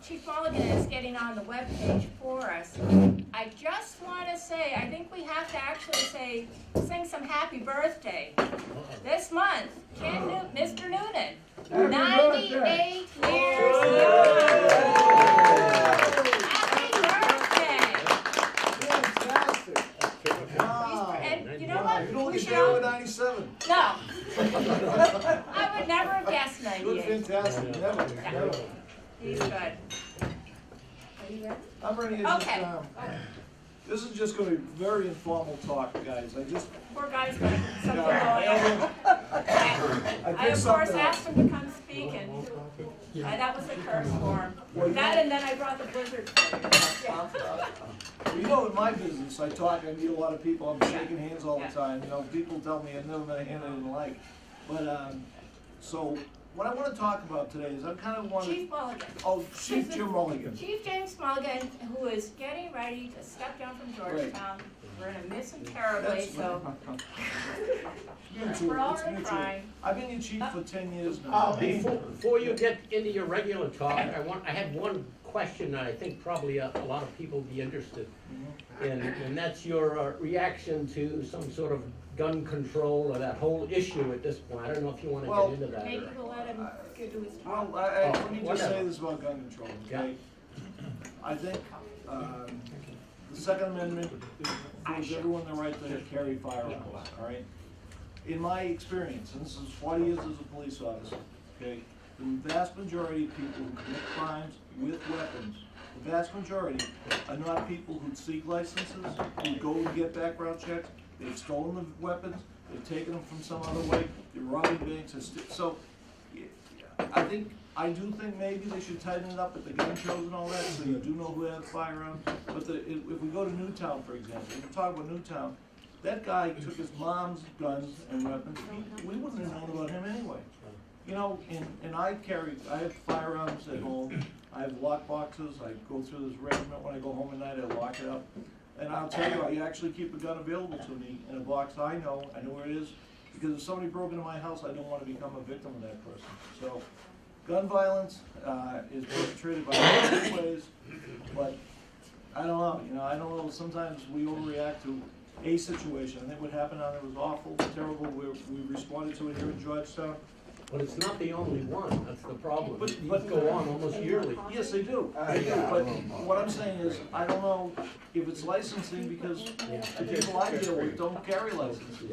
Chief Mulligan is getting on the webpage for us, I just want to say, I think we have to actually sing some happy birthday. This month, Mr. Noonan, 98 years young. Happy birthday! Fantastic! And you know what? You don't We get should there all, with 97. no. I would never have guessed Good, 98. fantastic. Never. He's good. Are you ready? I'm ready to Okay. this is just going to be very informal talk, guys. Poor guy's got something going Yeah, on. I, of course, asked him to come speak, and that was a curse for him. That, and then I brought the blizzard for you. Well, you know, in my business, I meet a lot of people. I'm shaking hands all the time. You know, people tell me I've never met a hand I didn't like. But, so, what I want to talk about today is I kind of want to... Chief Mulligan. Oh, Chief Jim Mulligan. Chief James Mulligan, who is getting ready to step down from Georgetown. We're going to miss him terribly, so we're already crying. I've been your chief for 10 years now. Before you get into your regular talk, I had one question that I think probably a lot of people would be interested in, and that's your reaction to some sort of gun control or that whole issue at this point. I don't know if you want to get into that. Maybe we'll let him do his talk. Well, let me just say this about gun control, okay? I think the Second Amendment gives everyone the right to carry firearms, all right? In my experience, and this is 40 years as a police officer, okay, the vast majority of people who commit crimes with weapons, the vast majority are not people who seek licenses, who go and get background checks. They've stolen the weapons, they've taken them from some other way, they're robbing banks. So I do think maybe they should tighten it up at the gun shows and all that, so you do know who has firearms. But if we go to Newtown, for example, if we talk about Newtown, that guy took his mom's guns and weapons. We wouldn't have known about him anyway. You know, and I have firearms at home. I have lock boxes. I go through this regiment when I go home at night. I lock it up. And I'll tell you, I actually keep a gun available to me in a box I know where it is, because if somebody broke into my house, I don't want to become a victim of that person. So, gun violence is perpetrated by different ways, but I don't know, I don't know, sometimes we overreact to a situation. I think what happened out there was awful, terrible. We responded to it here in Georgetown. But it's not the only one, that's the problem. But These go on almost yearly. Yes, they do. But what I'm saying is, I don't know if it's licensing, because the people I deal with don't carry licenses.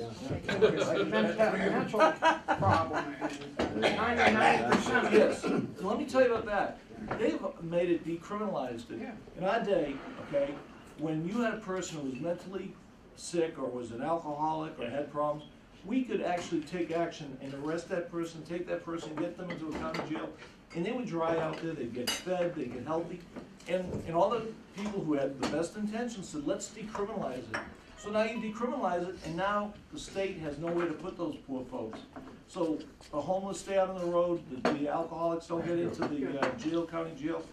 The mental problem is 99%. Yes, and let me tell you about that. They've made it decriminalized. In our day, okay, when you had a person who was mentally sick or was an alcoholic or had problems, we could actually take action and arrest that person, take that person, get them into a county jail, and they would dry out there, they'd get fed, they'd get healthy. And all the people who had the best intentions said, let's decriminalize it. So now you decriminalize it, and now the state has nowhere to put those poor folks. So the homeless stay out on the road, the alcoholics don't get into the jail, county jail.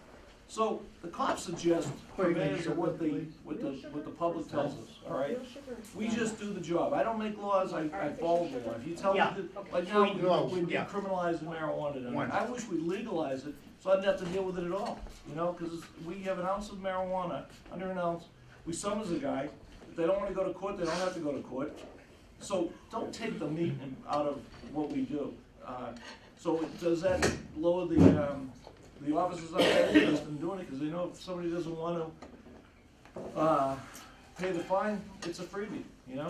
So the cops are just purveyors of what the public tells us, all right? We just do the job. I don't make laws, I follow the law. If you tell me that, like now, we decriminalize marijuana tonight. I wish we'd legalize it, so I didn't have to deal with it at all, because we have an ounce of marijuana, under an ounce. We summons a guy. If they don't want to go to court, they don't have to go to court. So don't take the meat out of what we do. So does that lower the officers are interested in doing it, because they know if somebody doesn't want to pay the fine, it's a freebie,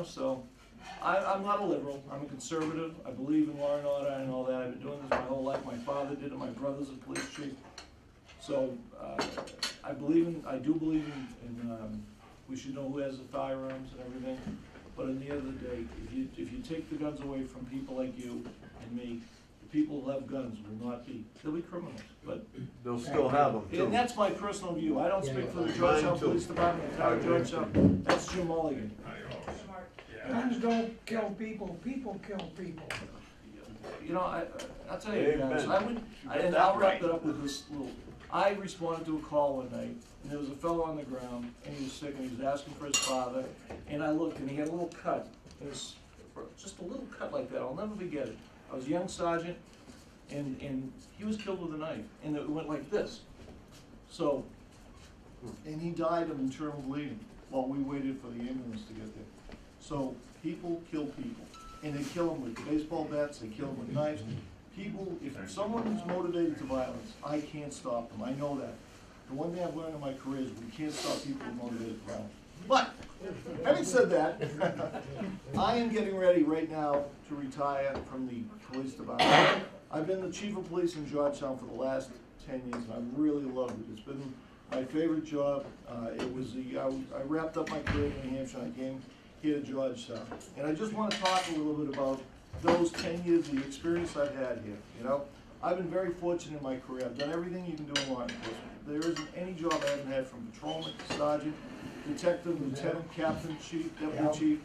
so I'm not a liberal, I'm a conservative. I believe in law and order and all that. I've been doing this my whole life. My father did it, my brother's a police chief. So I do believe in we should know who has the firearms and everything, but at the end of the day, if you take the guns away from people like you and me, people who have guns will not be, they'll be criminals, but they'll still have them too. And that's my personal view. I don't speak for the Georgetown Police Department, the town of Georgetown. That's Jim Mulligan. Guns don't kill people, people kill people. I'll tell you guys, and I'll wrap it up with this little, I responded to a call one night, and there was a fellow on the ground, and he was sick, and he was asking for his father, and I looked, and he had a little cut. It was just a little cut like that. I'll never forget it. I was a young sergeant, and he was killed with a knife, and it went like this. So, and he died of internal bleeding while we waited for the ambulance to get there. So people kill people, and they kill them with baseball bats, they kill them with knives. People, if someone is motivated to violence, I can't stop them, I know that. The one thing I've learned in my career is we can't stop people motivated to violence. But, having said that, I am getting ready right now to retire from the police department. I've been the chief of police in Georgetown for the last 10 years, and I've really loved it. It's been my favorite job. I wrapped up my career in New Hampshire, and I came here to Georgetown. And I just want to talk a little bit about those 10 years, the experience I've had here. You know, I've been very fortunate in my career. I've done everything you can do in law enforcement. There isn't any job I haven't had, from patrolman, sergeant, detective, lieutenant, captain, chief, deputy chief.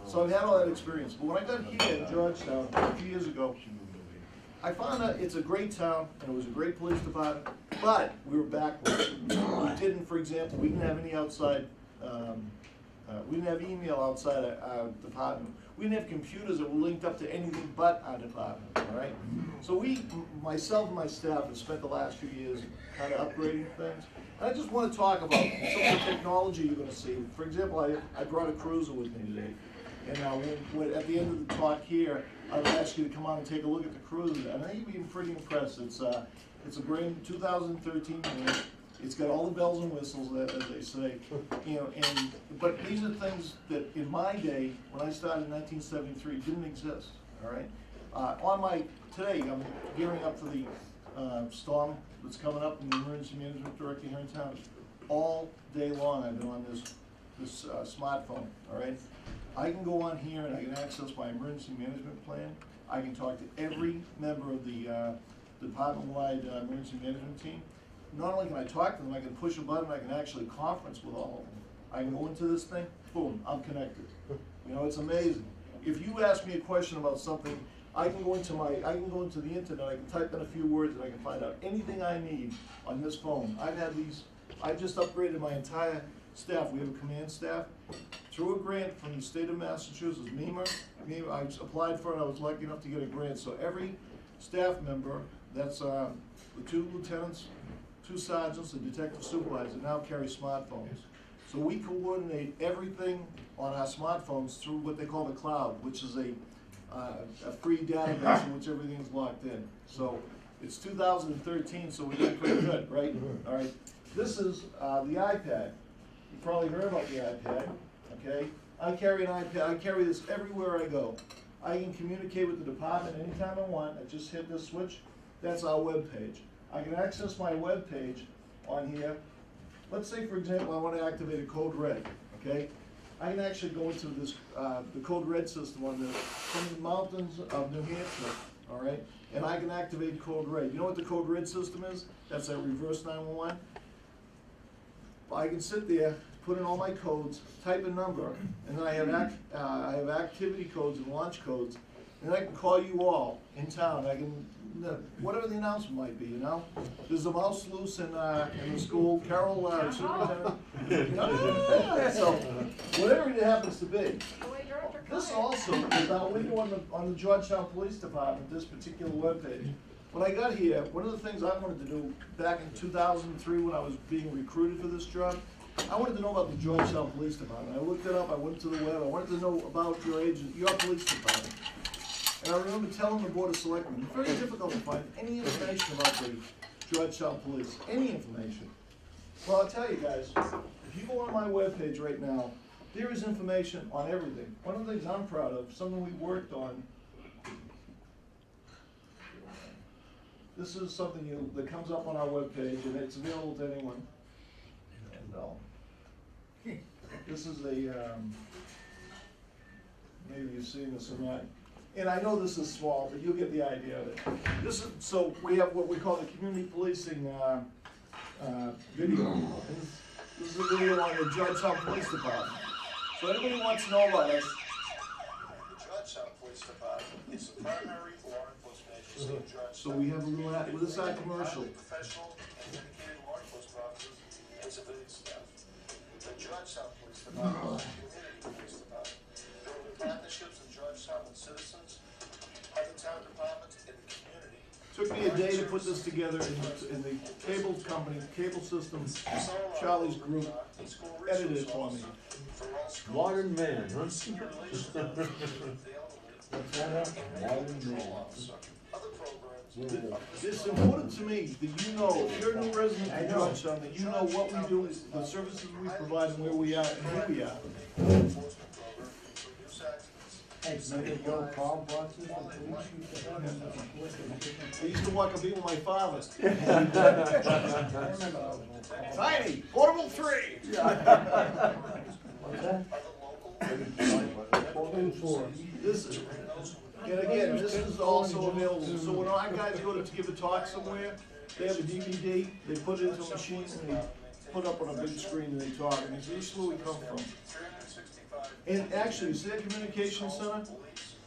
So I've had all that experience. But when I got here in Georgetown a few years ago, I found out it's a great town, and it was a great police department, but we were backwards. We didn't, for example, we didn't have any outside, we didn't have email outside our department. We didn't have computers that were linked up to anything but our department, all right? So myself and my staff have spent the last few years kind of upgrading things. And I just want to talk about some of the technology you're going to see. For example, I brought a cruiser with me today. And at the end of the talk here, I would ask you to come out and take a look at the cruiser. And I think you'll be pretty impressed. It's a brand 2013 unit. It's got all the bells and whistles, as they say. You know, but these are things that in my day, when I started in 1973, didn't exist. All right. Today, I'm gearing up for the storm that's coming up in the emergency management director here in town. All day long, I've been on this smartphone. All right. I can go on here and I can access my emergency management plan. I can talk to every member of the department-wide emergency management team. Not only can I talk to them, I can push a button, I can actually conference with all of them. I can go into this thing, boom, I'm connected. You know, it's amazing. If you ask me a question about something, I can go into the internet, I can type in a few words and I can find out anything I need on this phone. I've just upgraded my entire staff. We have a command staff. Through a grant from the state of Massachusetts, MEMA, I applied for it, I was lucky enough to get a grant. So every staff member, that's the 2 lieutenants, 2 sergeants, and detective supervisor now carry smartphones. So we coordinate everything on our smartphones through what they call the cloud, which is a free database in which everything's locked in. So it's 2013, so we're doing pretty good, right? All right. This is the iPad. You probably heard about the iPad, okay? I carry an iPad. I carry this everywhere I go. I can communicate with the department anytime I want. I just hit this switch. That's our web page. I can access my web page on here. Let's say, for example, I want to activate a code red, okay? I can actually go into this, the code red system from the mountains of New Hampshire, all right? And I can activate code red. You know what the code red system is? That's a reverse 911. I can sit there, put in all my codes, type a number, and then I have activity codes and launch codes, and I can call you all in town. I can, whatever the announcement might be, you know? There's a mouse loose in the school. Carol, superintendent. So, whatever it happens to be. This also is our window on the Georgetown Police Department, this particular webpage. When I got here, one of the things I wanted to do back in 2003 when I was being recruited for this job, I wanted to know about the Georgetown Police Department. I looked it up, I went to the web, I wanted to know about your police department. And I remember telling the Board of Selectmen, it's very difficult to find any information about the Georgetown Police, any information. Well, I'll tell you guys, if you go on my webpage right now, there is information on everything. One of the things I'm proud of, something we worked on, this is something that comes up on our webpage, and it's available to anyone. And this is maybe you've seen this or not. And I know this is small, but you'll get the idea of it. So we have what we call the community policing video. And this is a video on the Georgetown Police Department. So anybody wants to know about us? The Georgetown Police Department is the primary law enforcement agency in Georgetown. So we have a little ad with this ad commercial. Professional and dedicated law enforcement officers and civilian staff. The Georgetown Police Department is a community police department, building partnerships in Georgetown with citizens, other town departments, and the community. Took took me a day to put this together, and the cable company, cable system, Charlie's group, edited it for me. Modern man, huh? Modern man. It's important to me that you know, if you're a new resident in Georgetown, that you know what we do, the services we provide, and where we are, and who we are. Hey, maybe go call boxes, the police used to have them. I used to walk up in with my father. I remember those. Tiny, portable 3. What's that? This is, and again, this is also available, so when our guys go to give a talk somewhere, they have a DVD, they put it into a machine, and they put up on a big screen and they talk, and they say, this is where we come from. And actually, see that communication center?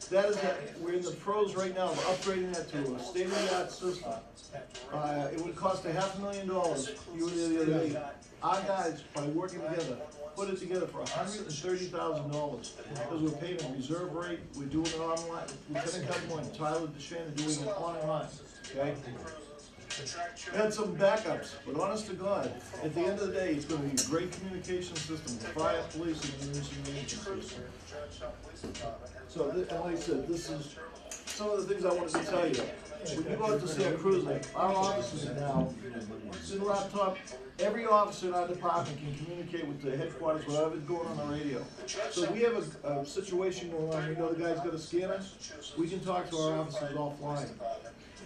That is, we're in the pros right now of upgrading that to a state-of-the-art system. It would cost $500,000. You were there the other day. Our guys, by working together, put it together for $130,000 because we're paying a reserve rate. We're doing it online. Lieutenant Governor and Tyler DeShane are doing it online. Okay. We had some backups, but honest to God, at the end of the day, it's going to be a great communication system for fire, police, and emergency management system. So, and like I said, this is some of the things I wanted to tell you. When you go out to see our cruiser, our offices now, it's in a laptop. Every officer in our department can communicate with the headquarters, whatever's going on the radio. So we have a situation going on, we know the guy's gonna scan us, we can talk to our officers offline.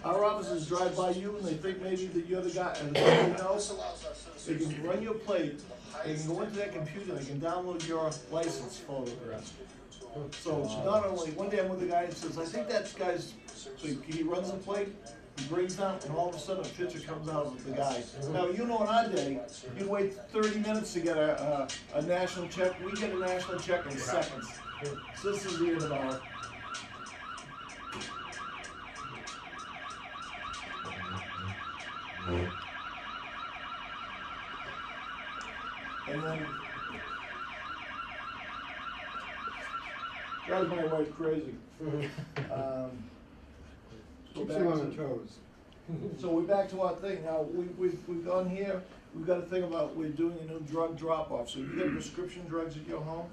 Our officers drive by you and they think maybe that you're the guy, and they know, they can run your plate, they can go into that computer, they can download your license photograph. So it's not only, one day I'm with a guy and says, I think that guy's, so he runs the plate, he brings down, and all of a sudden a picture comes out of the guy. Now, you know, in our day, you'd wait 30 minutes to get a national check. We get a national check in seconds. So this is the end of our. And then, drives my wife crazy. Keeps them on their toes. So we're back to our thing. Now, we've gone here, we've got a thing about, we're doing a new drug drop-off. So you get prescription drugs at your home,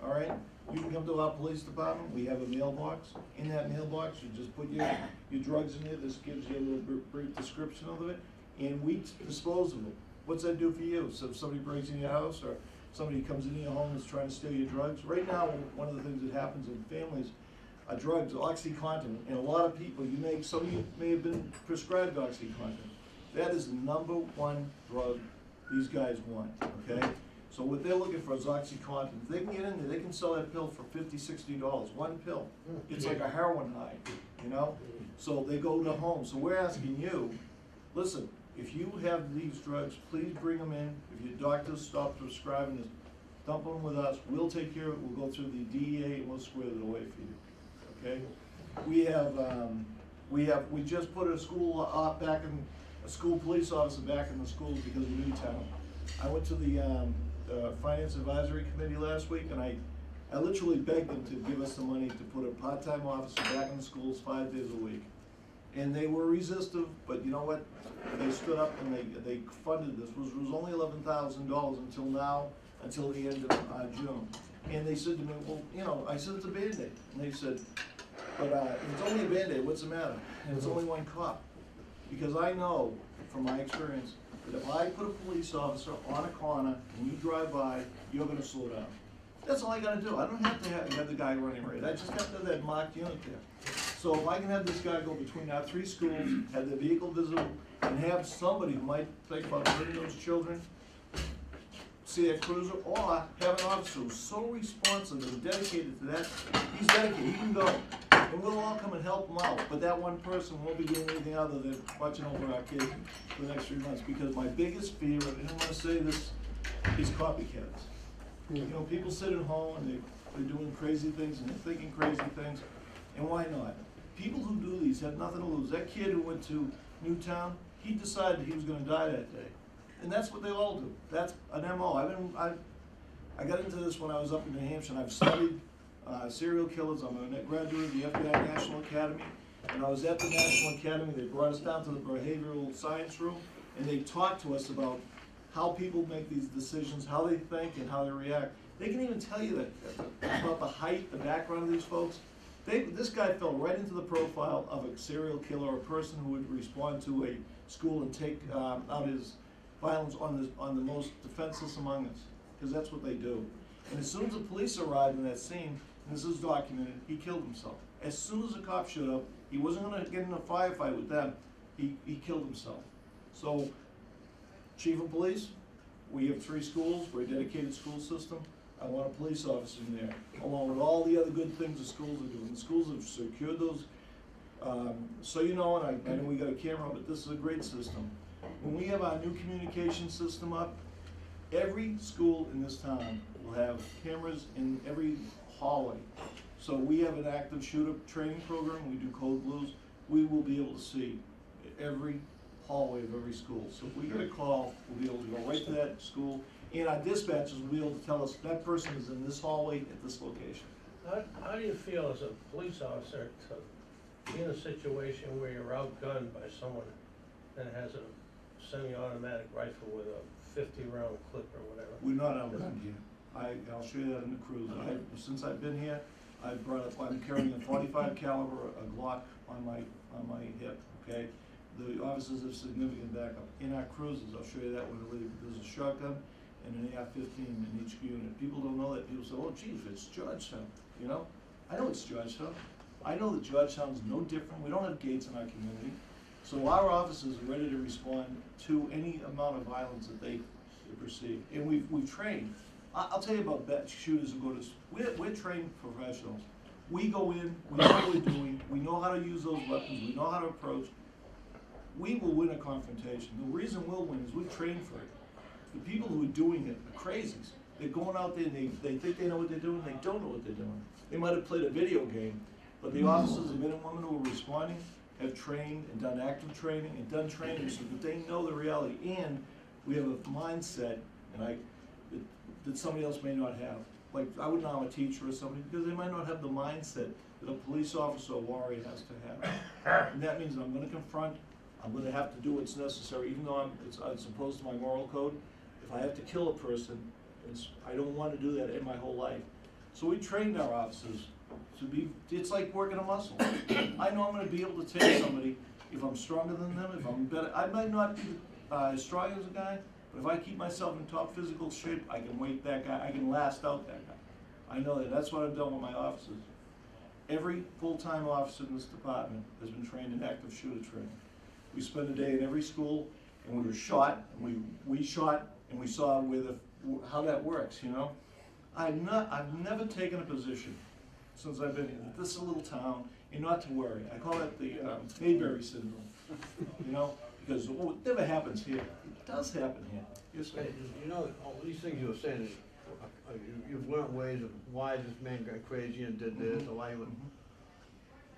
all right? You can come to our police department, we have a mailbox. In that mailbox, you just put your drugs in there. This gives you a little brief description of it, and we dispose of them. What's that do for you? So if somebody breaks in your house, or somebody comes into your home and is trying to steal your drugs, right now, one of the things that happens in families, drugs, OxyContin, and a lot of people, some of you may have been prescribed OxyContin. That is the #1 drug these guys want, okay? So what they're looking for is OxyContin. If they can get in there, they can sell that pill for $50, $60, one pill. It's like a heroin high, you know? So they go to home. So we're asking you, listen, if you have these drugs, please bring them in. If your doctor stops prescribing this, dump them with us. We'll take care of it. We'll go through the DEA and we'll square it away for you. Okay, we just put a school police officer back in the schools because of Newtown. I went to the Finance Advisory Committee last week, and I literally begged them to give us the money to put a part-time officer back in the schools 5 days a week. And they were resistive, but you know what? They stood up and they funded this. It was only $11,000 until now, until the end of June. And they said to me, well, you know, I said it's a Band-Aid. And they said, but it's only a Band-Aid, what's the matter? And it's only one cop. Because I know, from my experience, that if I put a police officer on a corner and you drive by, you're gonna slow down. That's all I gotta do. I don't have to have the guy running right. I just have to have that marked unit there. So if I can have this guy go between our 3 schools, have the vehicle visible, and have somebody who might think about bringing those children, see a cruiser, or have an officer who's so responsive and dedicated to that, he's dedicated, he can go, and we'll all come and help him out, but that one person won't be doing anything other than watching over our kids for the next 3 months, because my biggest fear, and I want to say this, is copycats. You know, people sit at home and they're doing crazy things and they're thinking crazy things, and why not? People who do these have nothing to lose. That kid who went to Newtown, he decided he was going to die that day. And that's what they all do. That's an MO. I got into this when I was up in New Hampshire, and I've studied serial killers. I'm a graduate of the FBI National Academy. When I was at the National Academy, they brought us down to the behavioral science room, and they talked to us about how people make these decisions, how they think, and how they react. They can even tell you that about the height, the background of these folks. This guy fell right into the profile of a serial killer, or a person who would respond to a school and take out his violence on the most defenseless among us, because that's what they do. And as soon as the police arrived in that scene, and this is documented, he killed himself. As soon as the cops showed up, he wasn't going to get in a firefight with them. He killed himself. So, Chief of Police, we have 3 schools. We're a dedicated school system. I want a police officer in there, along with all the other good things the schools are doing. The schools have secured those. So you know, and I know we got a camera, but this is a great system. When we have our new communication system up, every school in this town will have cameras in every hallway. So we have an active shooter training program. We do code blues. We will be able to see every hallway of every school. So if we get a call, we'll be able to go right to that school, and our dispatchers will be able to tell us that person is in this hallway at this location. How do you feel as a police officer to be in a situation where you're outgunned by someone that has a semi-automatic rifle with a 50-round clip or whatever? We're not outgunned here. I'll show you that in the cruise. Since I've been here, I'm carrying a 45 caliber, a Glock on my hip. Okay, the officers have significant backup. In our cruises, I'll show you that when I leave. There's a shotgun and an AR-15 in each unit. People don't know that. People say, "Oh, Chief, it's Georgetown." You know, I know it's Georgetown. I know that Georgetown's no different. We don't have gates in our community, so our officers are ready to respond to any amount of violence that they perceive. And we've trained. I'll tell you about shooters who go to. We're trained professionals. We go in. We know what we're doing. We know how to use those weapons. We know how to approach. We will win a confrontation. The reason we'll win is we've trained for it. The people who are doing it are crazies. They're going out there and they think they know what they're doing. They don't know what they're doing. They might have played a video game, but the officers, the men and women who are responding, have trained and done active training and done training so that they know the reality. And we have a mindset, and that somebody else may not have. Like, I would know I'm a teacher or somebody, because they might not have the mindset that a police officer or warrior has to have. And that means I'm going to confront. I'm going to have to do what's necessary, even though it's opposed to my moral code. If I have to kill a person, I don't want to do that in my whole life. So we trained our officers to be, it's like working a muscle. I know I'm going to be able to take somebody if I'm stronger than them, if I'm better. I might not be as strong as a guy, but if I keep myself in top physical shape, I can wait that guy, I can last out that guy. I know that. That's what I've done with my officers. Every full-time officer in this department has been trained in active shooter training. We spent a day in every school, and we were shot, and we shot, and we saw how that works, you know? I've never taken a position since I've been here. This is a little town, and not to worry. I call it the Mayberry syndrome, you know? Because it never happens here. It does happen here. Yes, sir. You know, all these things you were saying, you've learned ways of why this man got crazy and did this, or why he went.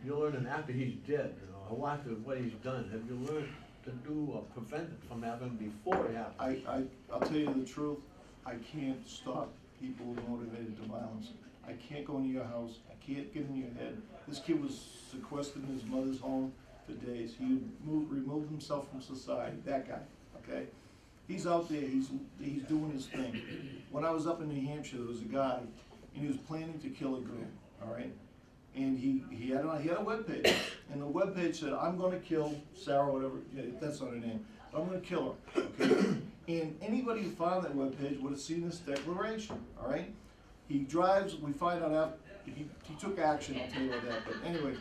You're learning after he's dead, you know, or after what he's done. Have you learned to do or prevent it from happening before it happens? I'll tell you the truth. I can't stop people motivated to violence. I can't go into your house. I can't get in your head. This kid was sequestered in his mother's home for days. He removed himself from society. That guy, okay? He's out there. He's doing his thing. When I was up in New Hampshire, there was a guy, and he was planning to kill a girl. All right. And he had a webpage, and the webpage said, "I'm going to kill Sarah," whatever. Yeah, that's not her name. But I'm going to kill her. Okay. And anybody who found that webpage would have seen this declaration. All right. He drives. We find out after he took action. I'll tell you about that. But anyway,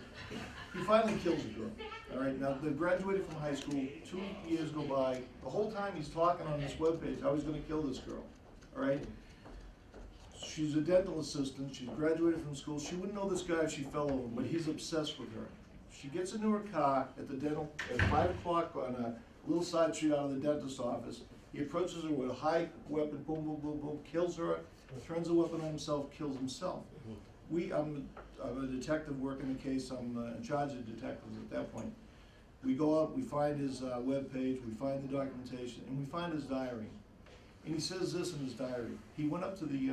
he finally kills a girl. All right. Now they graduated from high school. 2 years go by. The whole time he's talking on this webpage how he's going to kill this girl. All right. She's a dental assistant. She's graduated from school. She wouldn't know this guy if she fell over, but he's obsessed with her. She gets into her car at the dental at 5 o'clock on a little side street out of the dentist's office. He approaches her with a high weapon, boom, boom, boom, boom, kills her, turns the weapon on himself, kills himself. I'm a detective working the case. I'm in charge of detectives at that point. We go up, we find his webpage, we find the documentation, and we find his diary. And he says this in his diary. He went up to the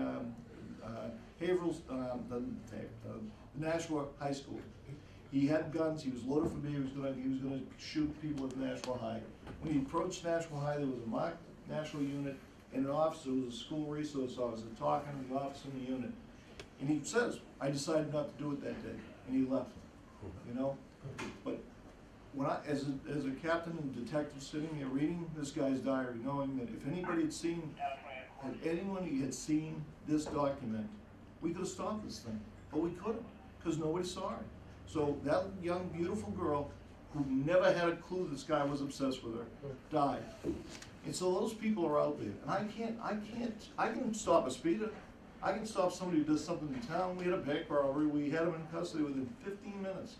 Nashua High School, He had guns, he was loaded for beer, he was gonna shoot people at National High. When he approached National High, there was a marked National unit and an officer, who was a school resource officer, talking to the officer in the unit. And he says, I decided not to do it that day, and he left, you know? But when I, as a captain and detective sitting there reading this guy's diary, knowing that if anybody had seen, had seen this document, we could have stopped this thing, but we couldn't, because nobody saw it. So that young, beautiful girl, who never had a clue this guy was obsessed with her, died. And so those people are out there, and I can stop a speeder. I can stop somebody who does something in town. We had a bank robbery, we had him in custody within 15 minutes.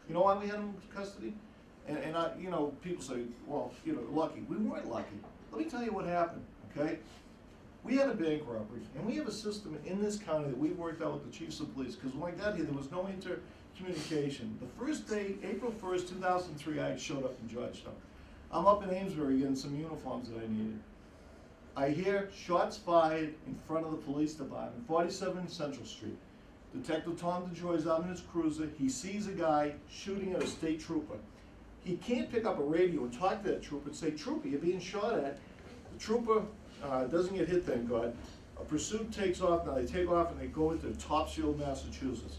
You know why we had him in custody? And I, you know, people say, well, you know, lucky. We weren't lucky. Let me tell you what happened, okay? We had a bank robbery, and we have a system in this county that we worked out with the chiefs of police, because when I got here, there was no intercommunication. The first day, April 1st, 2003, I showed up in Georgetown. I'm up in Amesbury getting some uniforms that I needed. I hear shots fired in front of the police department, 47 Central Street. Detective Tom DeJoy's out in his cruiser. He sees a guy shooting at a state trooper. He can't pick up a radio and talk to that trooper and say, "Trooper, you're being shot at." The trooper doesn't get hit, thank God. A pursuit takes off. Now they take off and they go into Topsfield, Massachusetts.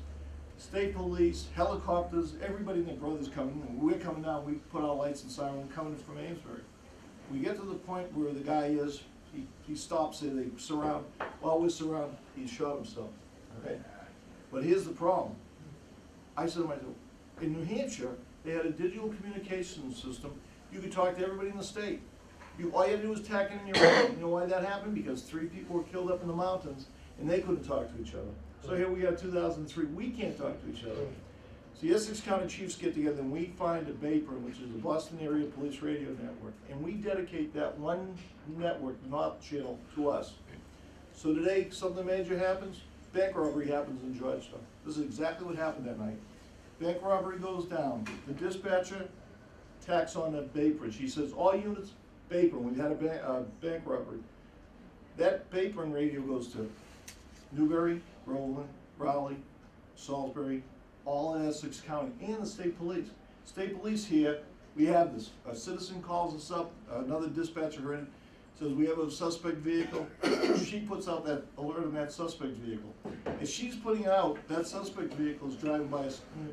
State police, helicopters, everybody and their brothers coming. And we're coming down. We put our lights and siren coming from Amesbury. We get to the point where the guy is. He stops there. They surround. While we're surrounded, he shot himself. Okay. But here's the problem. I said to myself, in New Hampshire, they had a digital communication system. You could talk to everybody in the state. All you had to do was tack in your phone. You know why that happened? Because 3 people were killed up in the mountains, and they couldn't talk to each other. So here we are, 2003. We can't talk to each other. So the Essex County Chiefs get together, and we find a BAPR, which is the Boston Area Police Radio Network, and we dedicate that one network, not channel, to us. So today, something major happens. Bank robbery happens in Georgetown. This is exactly what happened that night. Bank robbery goes down. The dispatcher tacks on that BAPR. She says, all units, BAPR, when you had a bank robbery. That BAPR and radio goes to Newbury, Groveland, Raleigh, Salisbury, all in Essex County, and the state police. State police here, we have this. A citizen calls us up, another dispatcher heard it, says we have a suspect vehicle. She puts out that alert on that suspect vehicle. As she's putting it out, that suspect vehicle is driving by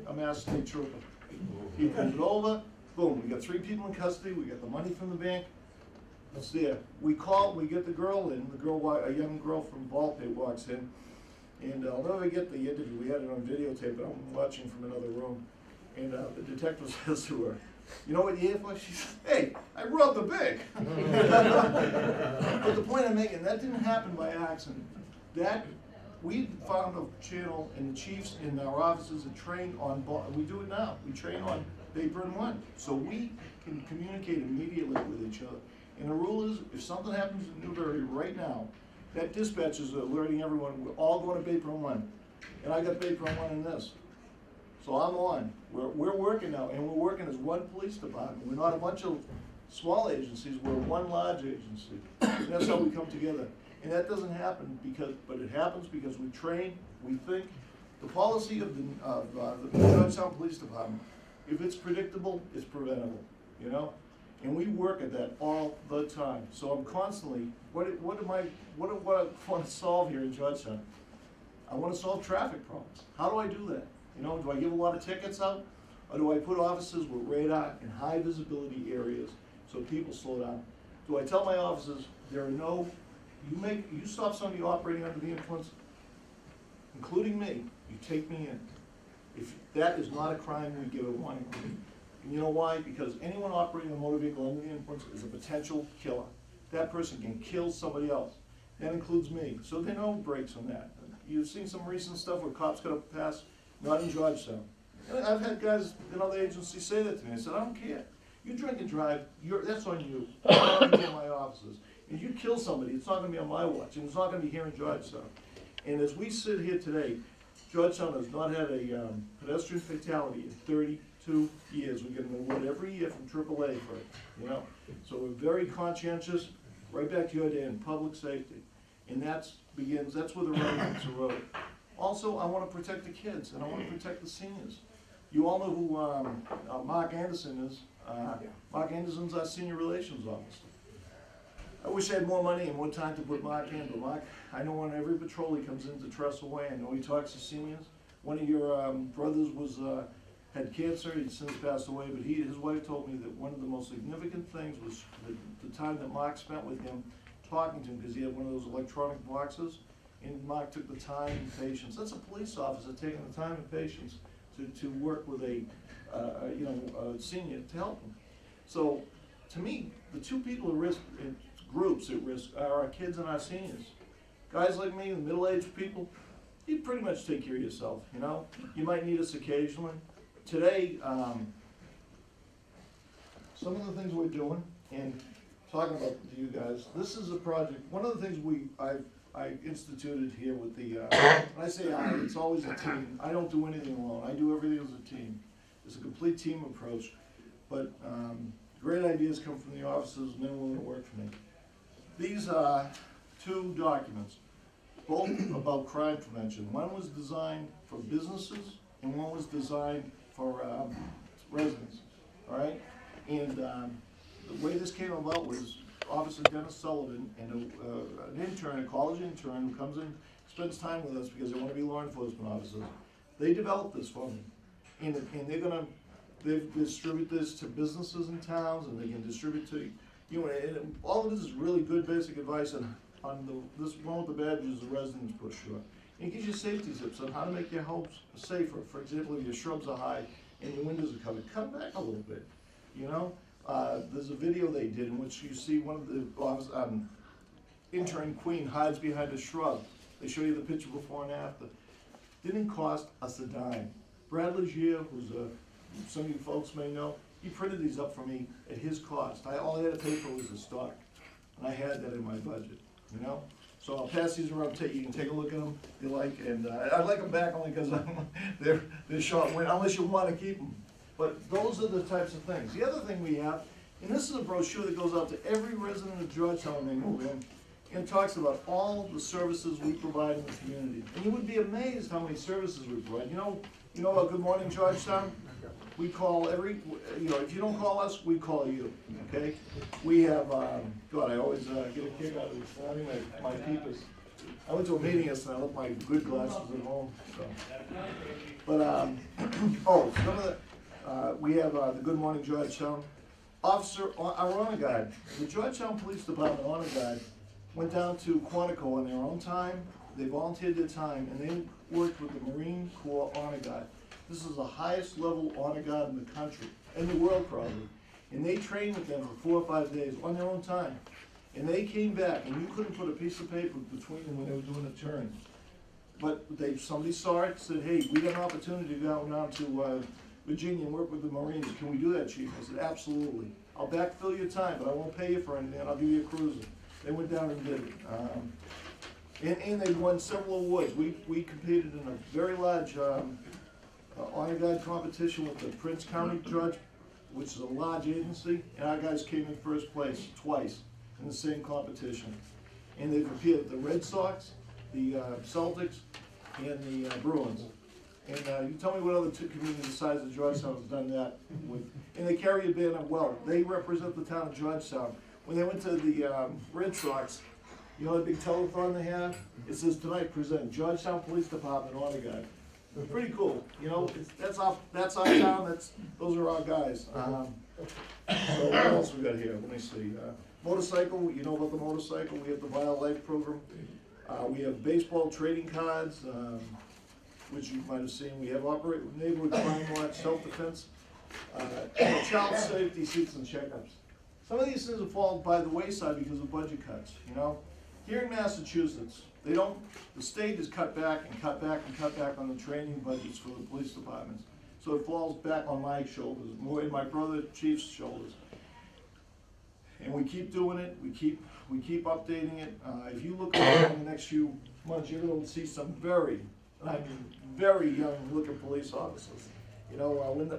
a Mass State Trooper. He pulls it over, boom, we got 3 people in custody, we got the money from the bank. It's there. We call, we get the girl in, a young girl from Ballpate walks in, and I'll never get the interview. We had it on videotape, but I'm watching from another room. And the detective says to her, "You know what you're here for?" She says, "Hey, I robbed the bank." But the point I'm making, that didn't happen by accident. That, we found a channel, and the chiefs in our offices are trained on, we do it now, we train on BAPR and 1. So we can communicate immediately with each other. And the rule is, if something happens in Newbury right now, that dispatch is alerting everyone, we're all going to BAPR and 1. And I got BAPR and 1 in this. So I'm on. We're working now, and we're working as one police department. We're not a bunch of small agencies, we're one large agency. And that's how we come together. And that doesn't happen but it happens because we train, we think. The policy of the Georgetown Police Department, if it's predictable, it's preventable, you know? And we work at that all the time. So I'm constantly, what do I want to solve here in Georgetown? I want to solve traffic problems. How do I do that? You know, do I give a lot of tickets out? Or do I put officers with radar in high visibility areas so people slow down? Do I tell my officers, there are no, you stop somebody operating under the influence, including me, you take me in. If that is not a crime, we give a warning. And you know why? Because anyone operating a motor vehicle under the influence is a potential killer. That person can kill somebody else. That includes me. So there are no breaks on that. You've seen some recent stuff where cops got up past, not in Georgetown. And I've had guys in other agencies say that to me. I said, I don't care. You drink and drive, that's on you. It's not going to be in my offices. If you kill somebody, it's not going to be on my watch, and it's not going to be here in Georgetown. And as we sit here today, Georgetown has not had a pedestrian fatality in 32 years. We get an award every year from AAA for it, you know. So we're very conscientious, right back to your day, in public safety. And that's where the road hits the road. Also, I want to protect the kids, and I want to protect the seniors. You all know who Mark Anderson is. Mark Anderson's our senior relations officer. I wish I had more money and more time to put Mark in, but Mark, I know on every patrol he comes into Trestle Way, I know he talks to seniors. One of your brothers had cancer, he's since passed away, but his wife told me that one of the most significant things was the time that Mark spent with him, talking to him, because he had one of those electronic boxes, and Mark took the time and patience. That's a police officer taking the time and patience to work with a senior to help him. So, to me, the two people at risk, groups at risk, are our kids and our seniors. Guys like me, the middle-aged people, you pretty much take care of yourself, you know? You might need us occasionally. Today, some of the things we're doing, and talking about to you guys, this is a project, one of the things I instituted here with the, when I say it's always a team. I don't do anything alone. I do everything as a team. It's a complete team approach, but great ideas come from the officers, men and women that work for me. These are two documents, both about crime prevention. One was designed for businesses, and one was designed for residents, all right? And the way this came about was Officer Dennis Sullivan and an intern, a college intern, who comes in, spends time with us because they want to be law enforcement officers. They developed this for me, and they distribute this to businesses in towns, and they can distribute to and all of this is really good basic advice on this one with the badges, the residence brochure. And it gives you safety tips on how to make your house safer. For example, if your shrubs are high and your windows are covered, come back a little bit, you know? There's a video they did in which you see one of the intern queen hides behind a shrub. They show you the picture before and after. Didn't cost us a dime. Brad Legier, who's some of you folks may know, he printed these up for me at his cost. All I had to pay for was the stock, and I had that in my budget, you know? So I'll pass these around, you can take a look at them if you like, and I like them back only because they're short, unless you want to keep them. But those are the types of things. The other thing we have, and this is a brochure that goes out to every resident of Georgetown when they move in, and talks about all the services we provide in the community. And you would be amazed how many services we provide. You know about Good Morning Georgetown? We call if you don't call us, we call you, okay? We have, God, I always get a kick out of this. I think my peepers. I went to a meeting yesterday, I left my good glasses at home, so. But, we have the Good Morning Georgetown. Our honor guard, the Georgetown Police Department honor guard went down to Quantico on their own time. They volunteered their time, and they worked with the Marine Corps honor guard. This is the highest level honor guard in the country, in the world probably. And they trained with them for 4 or 5 days on their own time. And they came back, and you couldn't put a piece of paper between them when they were doing a turn. But somebody saw it, said, hey, we got an opportunity to go down to Virginia and work with the Marines. Can we do that, Chief? I said, absolutely. I'll backfill your time, but I won't pay you for anything, and I'll give you a cruiser. They went down and did it. And they won several awards. We competed in a very large honor guard competition with the Prince County Judge, which is a large agency, and our guys came in first place twice in the same competition. And they competed with the Red Sox, the Celtics, and the Bruins. And you tell me what other two communities the size of Georgetown has done that with. And they carry a banner well. They represent the town of Georgetown. When they went to the Red Sox, you know the big telethon they have? It says tonight present Georgetown Police Department honor guard. It's pretty cool, you know. That's our town. Those are our guys. So what else we got here? Let me see. Motorcycle. You know about the motorcycle? We have the Wildlife program. We have baseball trading cards, which you might have seen. We have neighborhood crime watch, self-defense, child safety seats and checkups. Some of these things have fallen by the wayside because of budget cuts. You know, here in Massachusetts, the state has cut back and cut back and cut back on the training budgets for the police departments. So it falls back on my shoulders, more in my brother Chief's shoulders. And we keep doing it. We keep updating it. If you look around in the next few months, you're going to see some very young looking police officers. You know,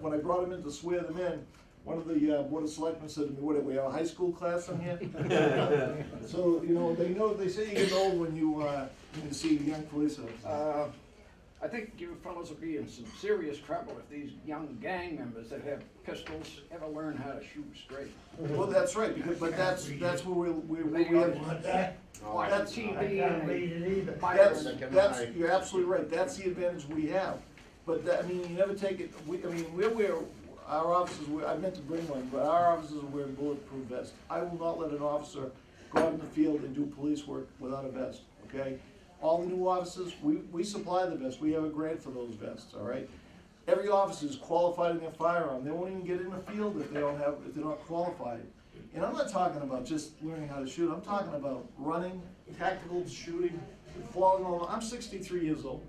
when I brought them in to swear them in, one of the Board of Selectmen said to me, what, do we have a high school class in here? So, you know, they say you get old when you see young police officers. I think you fellows will be in some serious trouble if these young gang members that have pistols ever learn how to shoot straight. Well, that's right, because, but that's where we have, Watch that's- TV and they fire that's, you're absolutely right, that's the advantage we have. But that, I mean, you never take it, our officers, I meant to bring one, but our officers are wearing bulletproof vests. I will not let an officer go out in the field and do police work without a vest, okay? All the new officers, we supply the vests, we have a grant for those vests, all right? Every officer is qualified in their firearm, they won't even get in the field if they're not qualified. And I'm not talking about just learning how to shoot, I'm talking about running, tactical shooting, falling over. I'm 63 years old,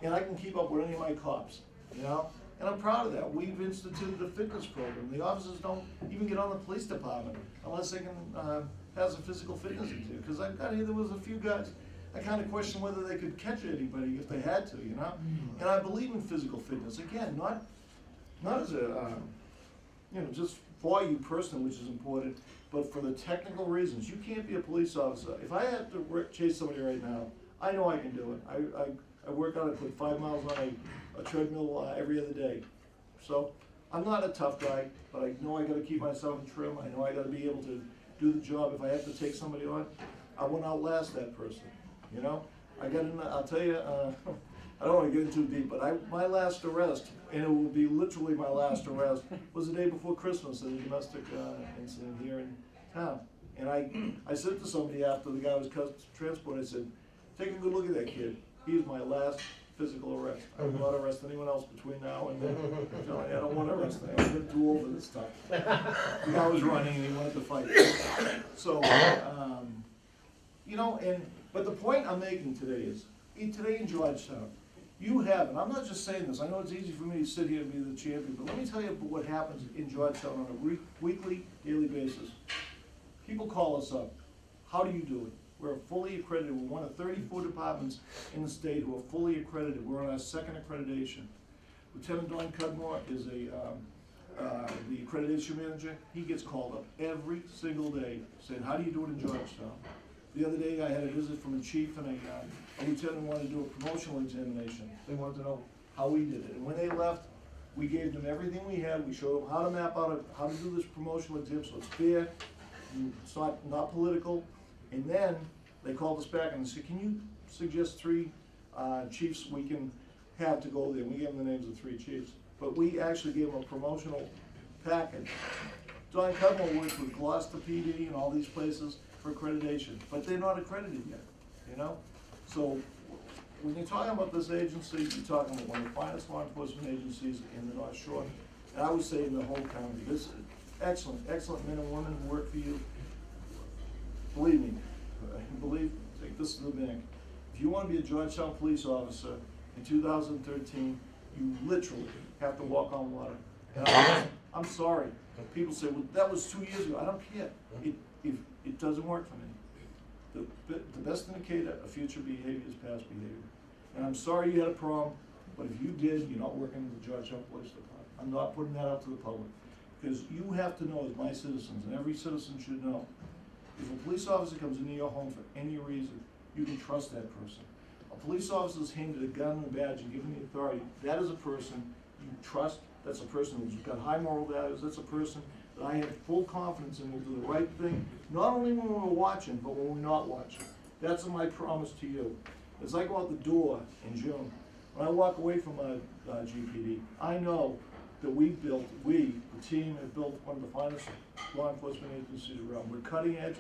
and I can keep up with any of my cops, you know? And I'm proud of that. We've instituted a fitness program. The officers don't even get on the police department unless they can pass a physical fitness exam. Because I've got here, there was a few guys, I kind of questioned whether they could catch anybody if they had to, you know? And I believe in physical fitness. Again, not as a, you know, just for you personally, which is important, but for the technical reasons. You can't be a police officer. If I had to chase somebody right now, I know I can do it. I work out, I put 5 miles on a treadmill every other day. So I'm not a tough guy, but I know I gotta keep myself in trim. I know I gotta be able to do the job. If I have to take somebody on, I won't outlast that person, you know? I'll tell you, I don't wanna get in too deep, but my last arrest, and it will be literally my last arrest, was the day before Christmas at a domestic incident here in town. And I said to somebody after the guy was transported, I said, take a good look at that kid. He is my last physical arrest. I will not arrest anyone else between now and then. I don't want to arrest anyone. I'm getting too old for this stuff. The guy was running and he wanted to fight. So, you know, but the point I'm making today is, today in Georgetown, you have, and I'm not just saying this, I know it's easy for me to sit here and be the champion, but let me tell you what happens in Georgetown on a weekly, daily basis. People call us up. How do you do it? We're fully accredited. We're one of 34 departments in the state who are fully accredited. We're on our second accreditation. Lieutenant Don Cudmore is the accreditation manager. He gets called up every single day saying, how do you do it in Georgetown? The other day I had a visit from a chief and a lieutenant wanted to do a promotional examination. They wanted to know how we did it. And when they left, we gave them everything we had. We showed them how to map out how to do this promotional exam so it's fair, it's not political. And then they called us back and said, can you suggest 3 chiefs we can have to go there? We gave them the names of 3 chiefs. But we actually gave them a promotional package. Don Cudmore works with Gloucester PD and all these places for accreditation, but they're not accredited yet, you know? So when you're talking about this agency, you're talking about one of the finest law enforcement agencies in the North Shore, and I would say in the whole county. This excellent, excellent men and women who work for you. Believe me, take this to the bank. If you want to be a Georgetown police officer in 2013, you literally have to walk on water. And I'm sorry. People say, well, that was 2 years ago. I don't care. It doesn't work for me. The best indicator of future behavior is past behavior. And I'm sorry you had a problem, but if you did, you're not working in the Georgetown Police Department. I'm not putting that out to the public. Because you have to know, as my citizens, and every citizen should know, if a police officer comes into your home for any reason, you can trust that person. A police officer is handed a gun and a badge and given the authority. That is a person you trust. That's a person who's got high moral values. That's a person that I have full confidence in will do the right thing, not only when we're watching, but when we're not watching. That's my promise to you. As I go out the door in June, when I walk away from my GPD, I know that the team, have built one of the finest law enforcement agencies around. We're cutting edge,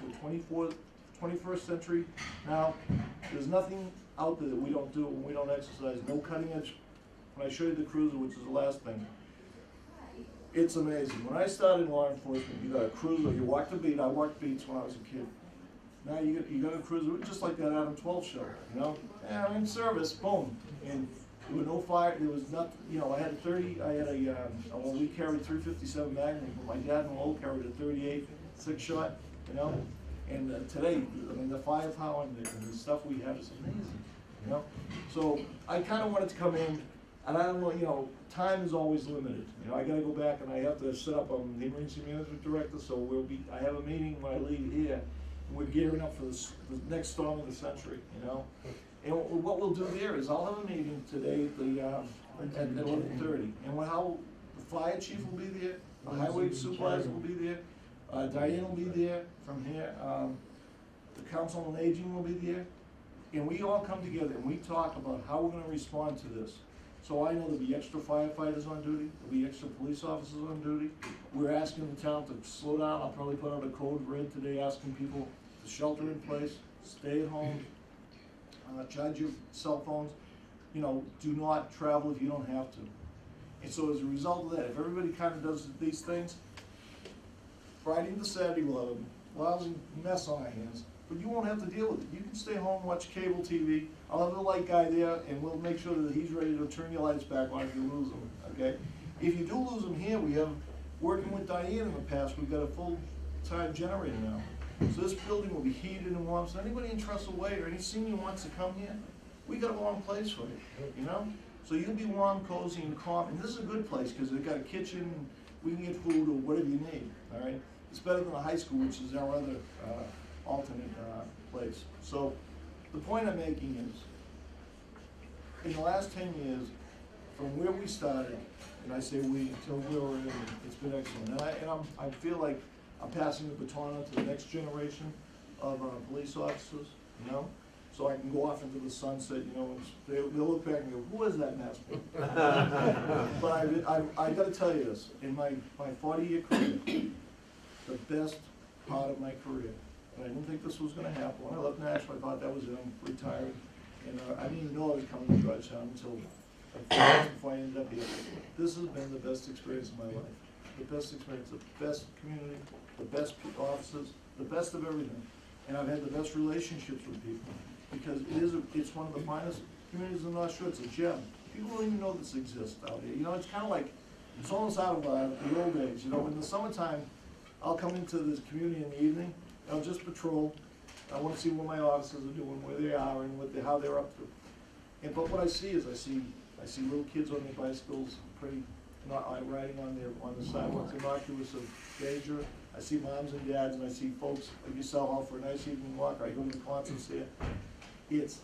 we're 21st century now. There's nothing out there that we don't do when we don't exercise. No cutting edge. When I show you the cruiser, which is the last thing, it's amazing. When I started in law enforcement, you got a cruiser, you walked the beat. I walked beats when I was a kid. Now you got a cruiser, just like that Adam 12 show, you know? Yeah, I'm in service, boom. And there was no fire, there was nothing, you know, we carried 357 Magnum, but my dad and Lowell carried a 38 6-shot, you know? And today, I mean, the firepower and the stuff we have is amazing, you know? So I kind of wanted to come in, and I don't know, you know, time is always limited. You know, I gotta go back and I have to set up, the emergency management director, so I have a meeting when I leave here, and we're gearing up for the next storm of the century, you know? And what we'll do there is I'll have a meeting today at the, at 11:30. And how, the fire chief will be there, the highway supervisor will be there, Diane will be there from here, the council on aging will be there. And we all come together and we talk about how we're gonna respond to this. So I know there'll be extra firefighters on duty, there'll be extra police officers on duty. We're asking the town to slow down. I'll probably put out a code red today asking people to shelter in place, stay at home, charge your cell phones, you know, do not travel if you don't have to. And so as a result of that, if everybody kind of does these things, Friday into Saturday we'll have a lousy mess on our hands, but you won't have to deal with it. You can stay home, watch cable TV. I'll have the light guy there, and we'll make sure that he's ready to turn your lights back on if you lose them, okay? If you do lose them here, we have, working with Diane in the past, we've got a full-time generator now. So this building will be heated and warm, so anybody in Trestle Way or any senior wants to come here, we got a warm place for you, you know? So you'll be warm, cozy, and calm, and this is a good place, because they've got a kitchen, we can get food or whatever you need, all right? It's better than the high school, which is our other alternate place. So the point I'm making is, in the last 10 years, from where we started, and I say we, until where we're in, it's been excellent. And I feel like I'm passing the baton on to the next generation of police officers, you know? So I can go off into the sunset, you know, and they'll look back and go, who is that mask? But I gotta tell you this, in my 40-year career, the best part of my career, and I didn't think this was gonna happen. When I left Nashville, I thought that was it, I'm retired. And I didn't even know I was coming to Georgetown until like 4 months before I ended up here. This has been the best experience of my life. The best experience, the best community, the best officers, the best of everything. And I've had the best relationships with people, because it's one of the finest communities in North Shore. It's a gem. People don't even know this exists out here. You know, it's kind of like, it's almost out of the old days. You know, in the summertime, I'll come into this community in the evening, and I'll just patrol. I want to see what my officers are doing, where they are, and how they're up to. But what I see is I see little kids on their bicycles, riding on the sidewalks, innocuous of danger. I see moms and dads, and I see folks like yourself out for a nice evening walk. I go to the concerts there. It's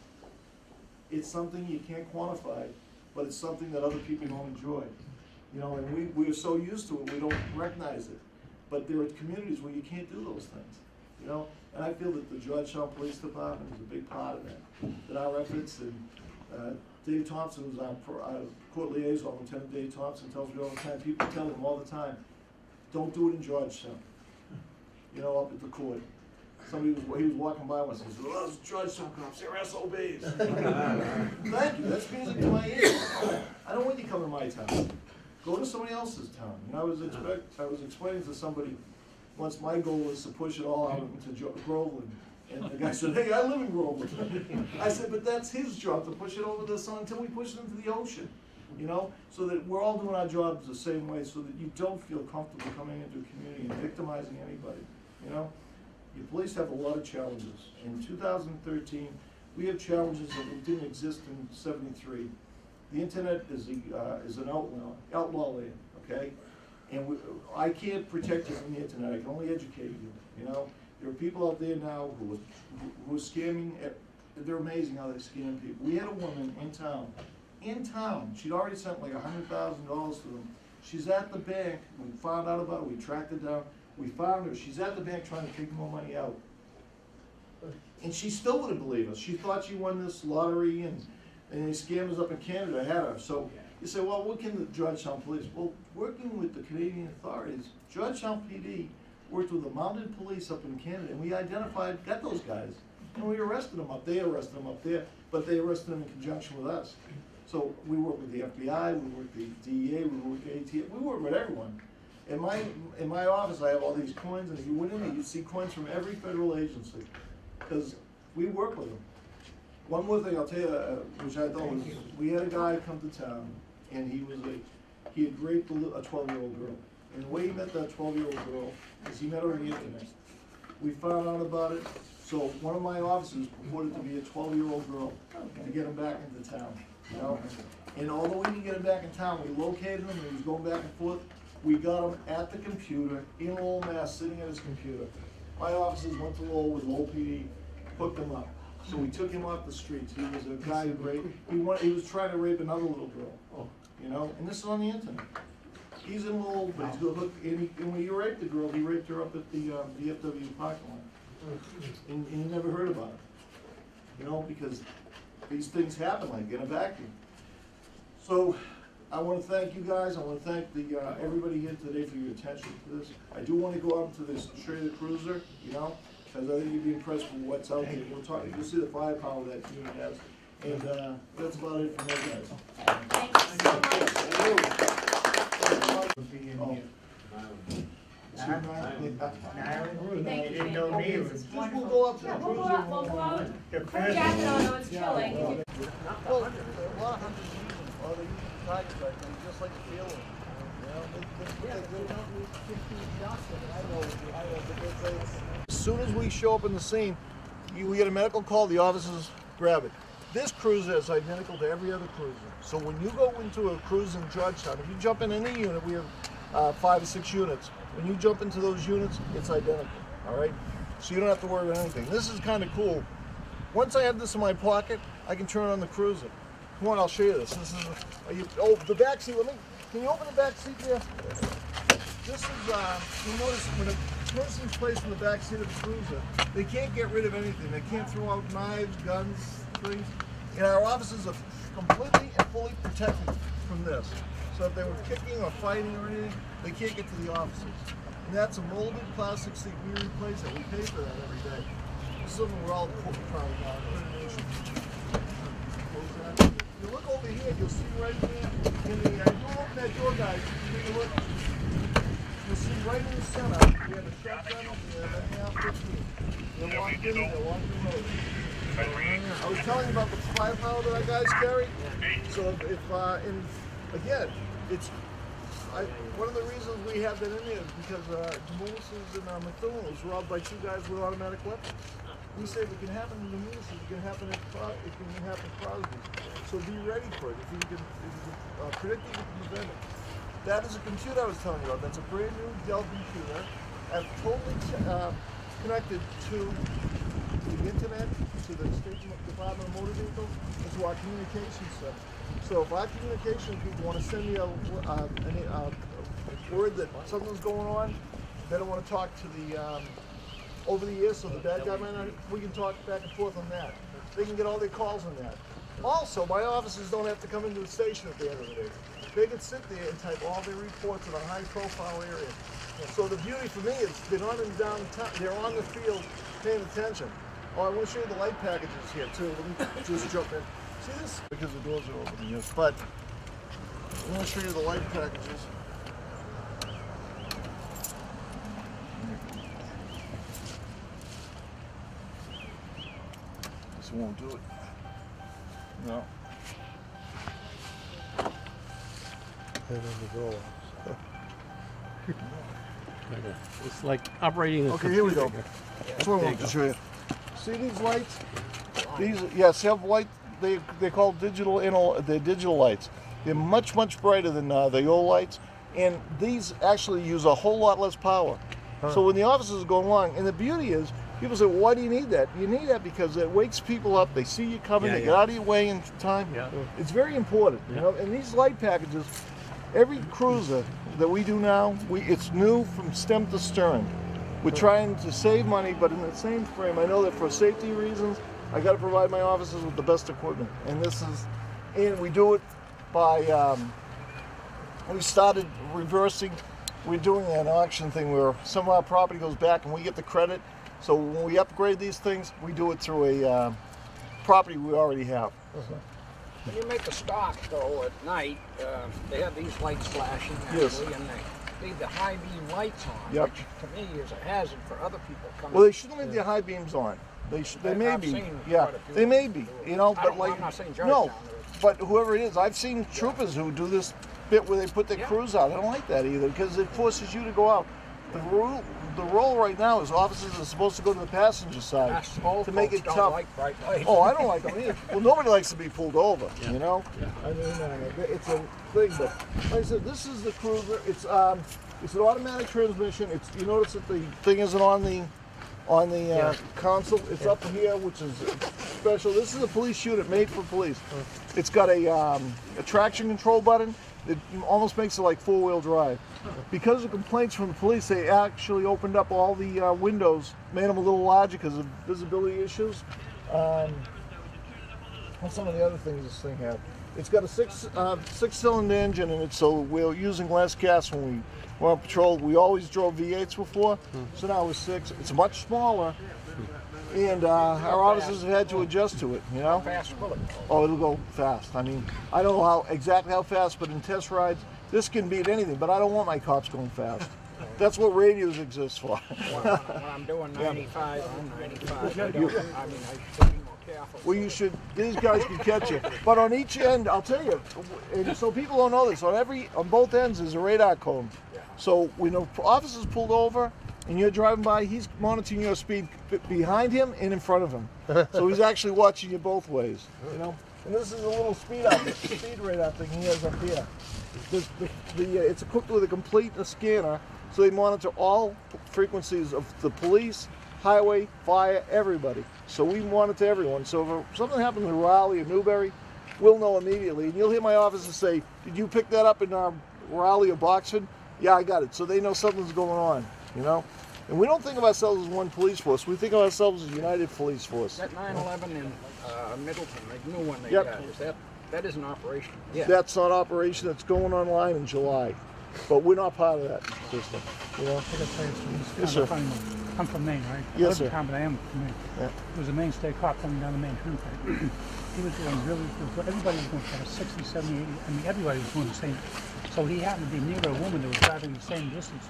something you can't quantify, but it's something that other people don't enjoy. You know, and we're so used to it, we don't recognize it. But there are communities where you can't do those things, you know? And I feel that the Georgetown Police Department is a big part of that our efforts. And Dave Thompson, who's our court liaison, Lieutenant Dave Thompson, tells me all the time, people tell him all the time, don't do it in Georgetown, you know, up at the court. He was walking by once and said, oh, those Georgetown cops, they're SOBs. Thank you, that's music to my ears. I don't want you to come to my town. Go to somebody else's town. And I was explaining to somebody once, my goal was to push it all out into Groveland. And the guy said, hey, I live in Groveland. I said, but that's his job, to push it over the sun until we push it into the ocean. You know, so that we're all doing our jobs the same way, so that you don't feel comfortable coming into a community and victimizing anybody, you know? The police have a lot of challenges. In 2013, we have challenges that didn't exist in '73. The internet is an outlaw land, okay? And I can't protect you from the internet, I can only educate you, you know? There are people out there now who are scamming, they're amazing how they scam people. We had a woman in town, she'd already sent like $100,000 to them. She's at the bank, we found out about it, we tracked her down, we found her, she's at the bank trying to take more money out. And she still wouldn't believe us. She thought she won this lottery, and these scammers up in Canada had her. So you say, well, what can the Georgetown police? Well, working with the Canadian authorities, Georgetown PD worked with the mounted police up in Canada, and we got those guys, and we arrested them up there, but they arrested them in conjunction with us. So we work with the FBI, we work with the DEA, we work with ATF, we work with everyone. In my office, I have all these coins, and if you went in there, you'd see coins from every federal agency, because we work with them. One more thing I'll tell you, which I thought was, we had a guy come to town, and he had raped a 12-year-old girl. And the way he met that 12-year-old girl is he met her on the internet. We found out about it, so one of my officers purported to be a 12-year-old girl to get him back into town, you know? And although we didn't get him back in town, we located him, and he was going back and forth. We got him at the computer, in Lowell, Mass, sitting at his computer. My officers went to Lowell with Lowell PD, hooked him up. So we took him off the streets. He was a guy who raped, he was trying to rape another little girl, you know, and this is on the internet. He's in Lowell, but he's gonna look, and when he raped the girl, he raped her up at the VFW parking lot. And he never heard about it, you know, because these things happen like in a vacuum. So I want to thank you guys. I want to thank everybody here today for your attention to this. I do want to go out to this Trader Cruiser, you know, because I think you'd be impressed with what's out there. You'll see the firepower that unit has. And that's about it from you guys. Thank you so much. Thank you, Jane. Just we'll go up to the Yeah, we'll go Cruiser. out, we'll go out. Put a jacket on, though, it's chilly. Well, a lot of hunters use them. Oh, they use the targets like they just like to feel them. As soon as we show up in the scene, we get a medical call, the officers grab it. This cruiser is identical to every other cruiser. So when you go into a cruiser in Georgetown, if you jump in any unit, we have 5 or 6 units. When you jump into those units, it's identical, all right? So you don't have to worry about anything. This is kind of cool. Once I have this in my pocket, I can turn on the cruiser. Come on, I'll show you this. This is, the back seat, can you open the back seat there? This is, you notice when a person's placed in the back seat of the cruiser, they can't get rid of anything. They can't throw out knives, guns, things. And our officers are completely and fully protected from this. So if they were kicking or fighting or anything, they can't get to the officers. And that's a molded plastic seat. We replace it. We pay for that every day. This is something we're all proud of. You look over here, you'll see right there. You open that door, guys. Take a look. You'll see right in the center. We have a shotgun over there, that AR-15. They're locked in. They're locked in road. I was telling you about the firepower that our guys carry. So and again, one of the reasons we have that in there is because Mulligan's and Methuen was robbed by 2 guys with automatic weapons. We say if it can happen in the Mulligan's, it can happen at Crosby's. So be ready for it. If you can predict it, you can prevent it. That is a computer I was telling you about. That's a brand new Dell computer. I've totally connected to the internet, to the State Department of Motor Vehicles, and to our communications center. So if our communication people want to send me a word that something's going on, they don't want to talk to the over the air, so the bad guy might not, we can talk back and forth on that. They can get all their calls on that. Also, my officers don't have to come into the station at the end of the day. They can sit there and type all their reports in a high-profile area. So the beauty for me is they're not in downtown, they're on the field paying attention. Oh, I want to show you the light packages here too. Let me just jump in. See this? Because the doors are open, yes. But I want to show you the light packages. This won't do it. No. It's like operating a Okay, here we go. That's what I wanted to show you. See these lights? These, yes, have light. They're called digital. They're digital lights. They're much brighter than the old lights, and these actually use a whole lot less power. So when the officers are going along, and the beauty is, people say, "Why do you need that?" You need that because it wakes people up. They see you coming. They get out of your way in time. Yeah. It's very important, you know. And these light packages, every cruiser that we do now, it's new from stem to stern. We're trying to save money, but in the same frame, I know that for safety reasons, I got to provide my officers with the best equipment. And we do it by, we started reversing. We're doing an auction thing where some of our property goes back and we get the credit. So when we upgrade these things, we do it through a property we already have. When you make a stop, though, at night, they have these lights flashing, Yes. and they leave the high beam lights on, Yep. which to me is a hazard for other people coming. Well, they shouldn't leave their high beams on. They may I've be, seen yeah, quite a few they may be, you know, but I'm like, not saying no, Georgetown, but whoever it is, I've seen troopers who do this bit where they put their crews out. I don't like that either because it forces you to go out. The role right now is officers are supposed to go to the passenger side to make it tough. Like bright lights. Oh, I don't like them either. Well, nobody likes to be pulled over, you know? I mean, it's a thing, but like I said, this is the cruiser. It's an automatic transmission. You notice that the thing isn't on the console. It's up here, which is special. This is a police unit made for police. It's got a traction control button that almost makes it like four-wheel drive. Because of complaints from the police, they actually opened up all the windows, made them a little larger because of visibility issues. What's some of the other things this thing has? It's got a six-cylinder engine in it, so we're using less gas when we were on patrol. We always drove V8s before, so now we're 6. It's much smaller, and our officers have had to adjust to it, you know? Fast bullet. Oh, it'll go fast. I mean, I don't know exactly how fast, but in test rides, this can beat anything, but I don't want my cops going fast. That's what radios exist for. When I'm doing 95, I'm 95. I mean, I should be more careful. Well, you should, these guys can catch you. But on each end, I'll tell you, and so people don't know this, on both ends is a radar cone. So when an officer's pulled over and you're driving by, he's monitoring your speed behind him and in front of him. So he's actually watching you both ways, you know? And this is a little speed radar thing he has up here. It's equipped with a complete scanner, so they monitor all frequencies of the police, highway, fire, everybody. So we monitor everyone. So if something happens in Raleigh or Newbury, we'll know immediately. And you'll hear my officer say, "Did you pick that up in Raleigh or Boxford?" "Yeah, I got it." So they know something's going on, you know? And we don't think of ourselves as one police force. We think of ourselves as a united police force. That 9/11 in Middleton, the new one they Yep. got, that is an operation. Yeah. That's not operation. That's going online in July. But we're not part of that system, you know? I gotta tell you something. Yes, sir. I'm from Maine, right? Yes, I live sir. in town, but I am from Maine. Yeah. There was a Maine state cop coming down the Maine Turnpike. He was doing everybody was going kind of 60, 70, 80. I mean, everybody was doing the same. So he happened to be near a woman that was driving the same distance,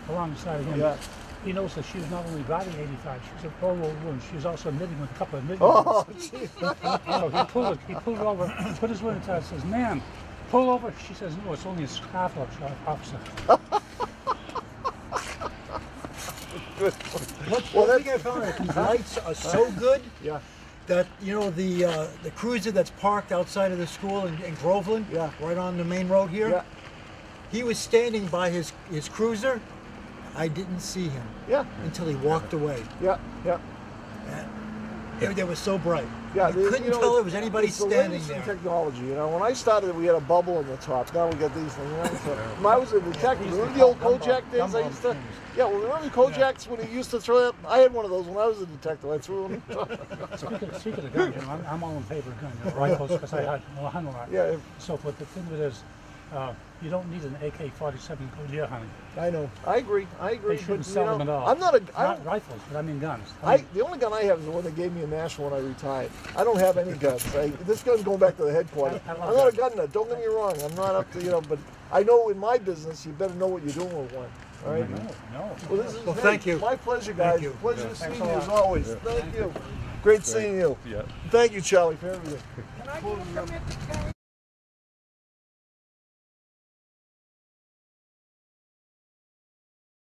alongside of him. Yeah. He noticed that she was not only driving 85, she was a poor old woman. She was also knitting with a couple of knitting. Oh, needles. geez. So he pulled her over, put his word to her, and says, "Ma'am, pull over." She says, "No, it's only a scarf, officer." One thing I found is these lights are so good Yeah. that, you know, the cruiser that's parked outside of the school in Groveland, Yeah. right on the main road here, Yeah. he was standing by his cruiser. I didn't see him Yeah. until he walked away. Yeah. Yeah. They were so bright. Yeah, You couldn't tell there was anybody it's the standing latest in there. technology, you know. When I started, we had a bubble on the top. Now we got these things. You know? So, when I was a detective, remember the old Kojak days? I used to. Yeah, well, remember the Kojaks when he used to throw that? I had one of those when I was a detective. I threw them. Speaking of guns, you know, I'm all in favor of guns, you know, rifles, because I hunt a lot. Yeah. So, but the thing of it is, you don't need an AK-47 to go deer hunting. I know. I agree. They shouldn't sell them at all. I'm not a. Not rifles, but I mean guns. The only gun I have is the one they gave me in Nashville when I retired. I don't have any guns. This gun's going back to the headquarters. I I'm love not a guns. gun nut. Don't get me wrong. I'm not up to, you know, but I know in my business you better know what you're doing with one. All right? No. Well, this is Well, thank you. My pleasure, guys. Thank you. Pleasure to see Thanks you a lot. as always. Thank you. Great seeing you. Yeah. Thank you, Charlie, for everything. Can I get a permit to carry